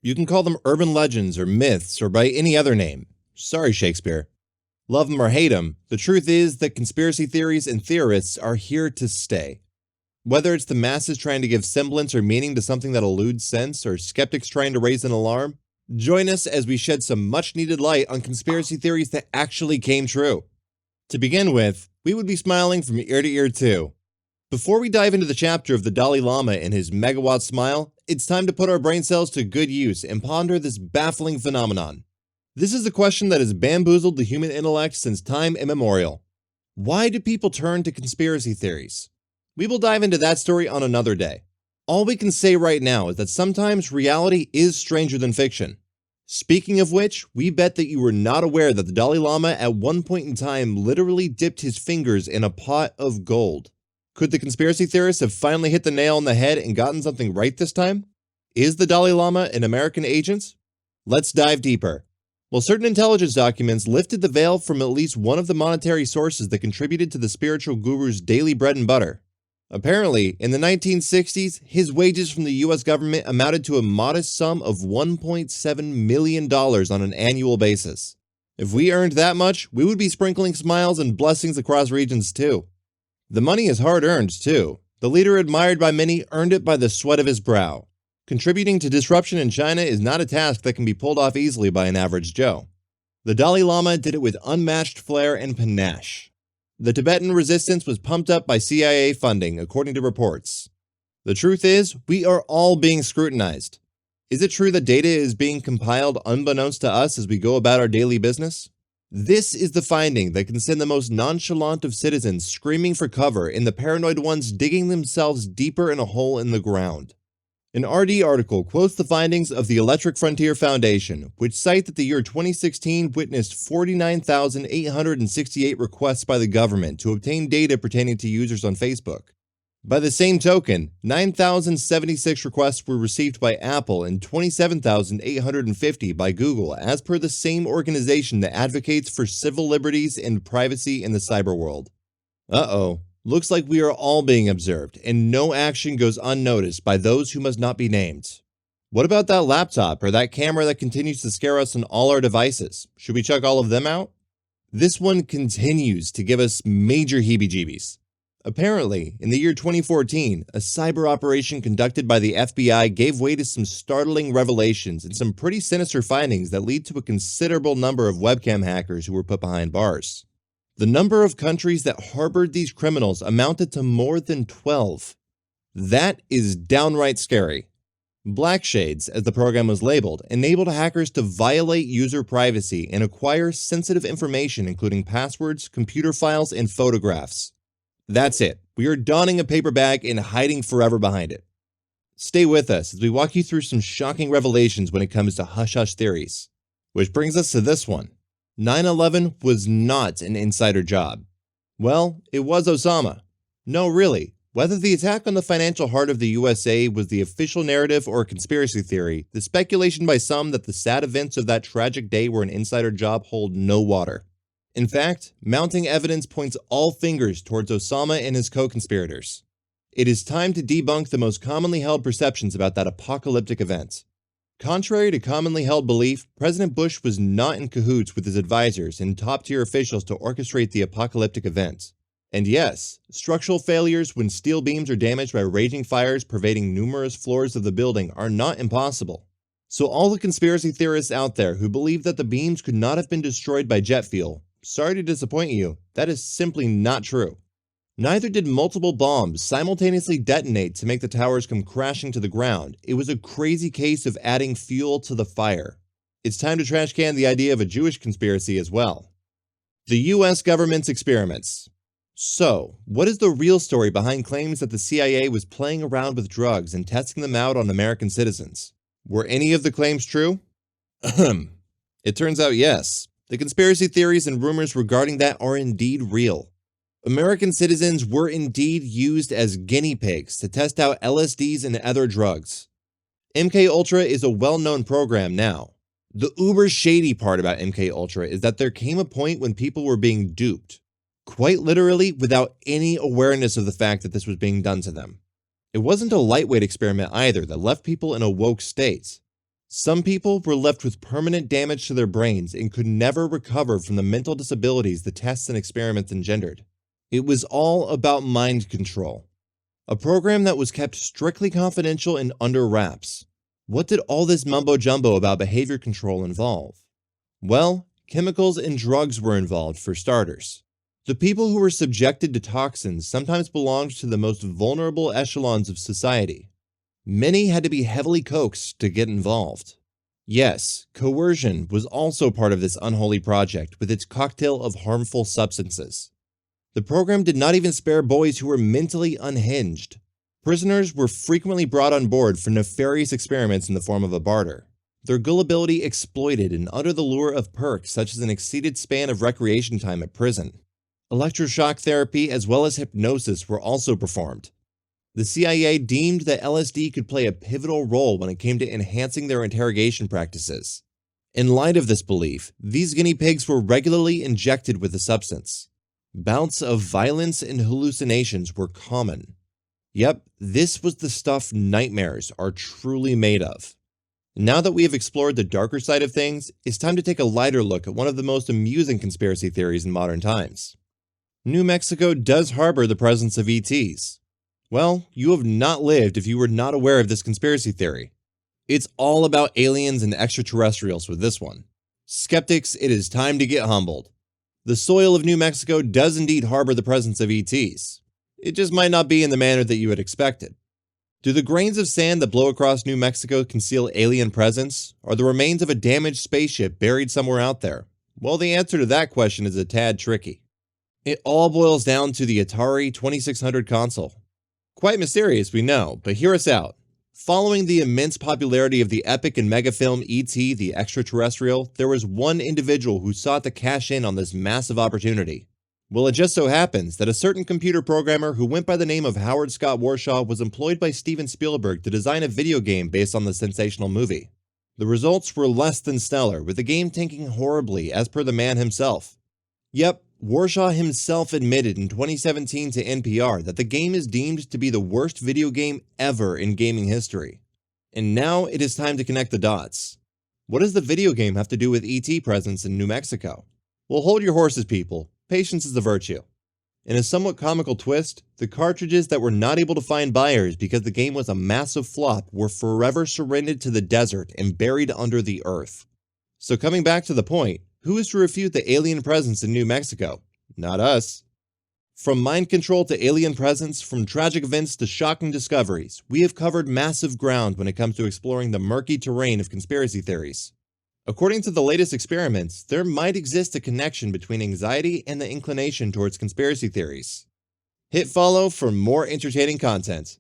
You can call them urban legends or myths or by any other name. Sorry, Shakespeare. Love them or hate them, the truth is that conspiracy theories and theorists are here to stay. Whether it's the masses trying to give semblance or meaning to something that eludes sense, or skeptics trying to raise an alarm, join us as we shed some much-needed light on conspiracy theories that actually came true. To begin with, we would be smiling from ear to ear too. Before we dive into the chapter of the Dalai Lama and his megawatt smile, it's time to put our brain cells to good use and ponder this baffling phenomenon. This is a question that has bamboozled the human intellect since time immemorial. Why do people turn to conspiracy theories? We will dive into that story on another day. All we can say right now is that sometimes reality is stranger than fiction. Speaking of which, we bet that you were not aware that the Dalai Lama at one point in time literally dipped his fingers in a pot of gold. Could the conspiracy theorists have finally hit the nail on the head and gotten something right this time? Is the Dalai Lama an American agent? Let's dive deeper. Well, certain intelligence documents lifted the veil from at least one of the monetary sources that contributed to the spiritual guru's daily bread and butter. Apparently, in the 1960s, his wages from the US government amounted to a modest sum of $1.7 million on an annual basis. If we earned that much, we would be sprinkling smiles and blessings across regions too. The money is hard-earned too. The leader admired by many earned it by the sweat of his brow. Contributing to disruption in China is not a task that can be pulled off easily by an average Joe. The Dalai Lama did it with unmatched flair and panache. The Tibetan resistance was pumped up by CIA funding, according to reports. The truth is, we are all being scrutinized. Is it true that data is being compiled unbeknownst to us as we go about our daily business? This is the finding that can send the most nonchalant of citizens screaming for cover and the paranoid ones digging themselves deeper in a hole in the ground. An RD article quotes the findings of the Electric Frontier Foundation, which cite that the year 2016 witnessed 49,868 requests by the government to obtain data pertaining to users on Facebook. By the same token, 9,076 requests were received by Apple and 27,850 by Google, as per the same organization that advocates for civil liberties and privacy in the cyber world. Uh-oh. Looks like we are all being observed, and no action goes unnoticed by those who must not be named. What about that laptop or that camera that continues to scare us on all our devices? Should we check all of them out? This one continues to give us major heebie-jeebies. Apparently, in the year 2014, a cyber operation conducted by the FBI gave way to some startling revelations and some pretty sinister findings that lead to a considerable number of webcam hackers who were put behind bars. The number of countries that harbored these criminals amounted to more than 12. That is downright scary. Blackshades, as the program was labeled, enabled hackers to violate user privacy and acquire sensitive information including passwords, computer files, and photographs. That's it. We are donning a paper bag and hiding forever behind it. Stay with us as we walk you through some shocking revelations when it comes to hush-hush theories. Which brings us to this one. 9/11 was not an insider job. Well, it was Osama. No, really. Whether the attack on the financial heart of the USA was the official narrative or a conspiracy theory, the speculation by some that the sad events of that tragic day were an insider job hold no water. In fact, mounting evidence points all fingers towards Osama and his co-conspirators. It is time to debunk the most commonly held perceptions about that apocalyptic event. Contrary to commonly held belief, President Bush was not in cahoots with his advisors and top-tier officials to orchestrate the apocalyptic event. And yes, structural failures when steel beams are damaged by raging fires pervading numerous floors of the building are not impossible. So all the conspiracy theorists out there who believe that the beams could not have been destroyed by jet fuel, sorry to disappoint you, that is simply not true. Neither did multiple bombs simultaneously detonate to make the towers come crashing to the ground. It was a crazy case of adding fuel to the fire. It's time to trash can the idea of a Jewish conspiracy as well. The US government's experiments. So, what is the real story behind claims that the CIA was playing around with drugs and testing them out on American citizens? Were any of the claims true? Ahem. It turns out yes. The conspiracy theories and rumors regarding that are indeed real. American citizens were indeed used as guinea pigs to test out LSDs and other drugs. MKUltra is a well-known program now. The uber shady part about MKUltra is that there came a point when people were being duped, quite literally without any awareness of the fact that this was being done to them. It wasn't a lightweight experiment either that left people in a woke state. Some people were left with permanent damage to their brains and could never recover from the mental disabilities the tests and experiments engendered. It was all about mind control, a program that was kept strictly confidential and under wraps. What did all this mumbo-jumbo about behavior control involve? Well, chemicals and drugs were involved for starters. The people who were subjected to toxins sometimes belonged to the most vulnerable echelons of society. Many had to be heavily coaxed to get involved. Yes, coercion was also part of this unholy project with its cocktail of harmful substances. The program did not even spare boys who were mentally unhinged. Prisoners were frequently brought on board for nefarious experiments in the form of a barter. Their gullibility exploited and under the lure of perks such as an exceeded span of recreation time at prison. Electroshock therapy as well as hypnosis were also performed. The CIA deemed that LSD could play a pivotal role when it came to enhancing their interrogation practices. In light of this belief, these guinea pigs were regularly injected with the substance. Bouts of violence and hallucinations were common. Yep, this was the stuff nightmares are truly made of. Now that we have explored the darker side of things, it's time to take a lighter look at one of the most amusing conspiracy theories in modern times. New Mexico does harbor the presence of ETs. Well, you have not lived if you were not aware of this conspiracy theory. It's all about aliens and extraterrestrials with this one. Skeptics, it is time to get humbled. The soil of New Mexico does indeed harbor the presence of ETs. It just might not be in the manner that you had expected. Do the grains of sand that blow across New Mexico conceal alien presence, or the remains of a damaged spaceship buried somewhere out there? Well, the answer to that question is a tad tricky. It all boils down to the Atari 2600 console. Quite mysterious, we know, but hear us out. Following the immense popularity of the epic and mega film E.T. the Extraterrestrial, there was one individual who sought to cash in on this massive opportunity. Well, it just so happens that a certain computer programmer who went by the name of Howard Scott Warshaw was employed by Steven Spielberg to design a video game based on the sensational movie. The results were less than stellar, with the game tanking horribly as per the man himself. Yep, Warshaw himself admitted in 2017 to NPR that the game is deemed to be the worst video game ever in gaming history. And now it is time to connect the dots. What does the video game have to do with ET presence in New Mexico? Well, hold your horses, people. Patience is a virtue. In a somewhat comical twist, the cartridges that were not able to find buyers because the game was a massive flop were forever surrendered to the desert and buried under the earth. So coming back to the point, who is to refute the alien presence in New Mexico? Not us. From mind control to alien presence, from tragic events to shocking discoveries, we have covered massive ground when it comes to exploring the murky terrain of conspiracy theories. According to the latest experiments, there might exist a connection between anxiety and the inclination towards conspiracy theories. Hit follow for more entertaining content.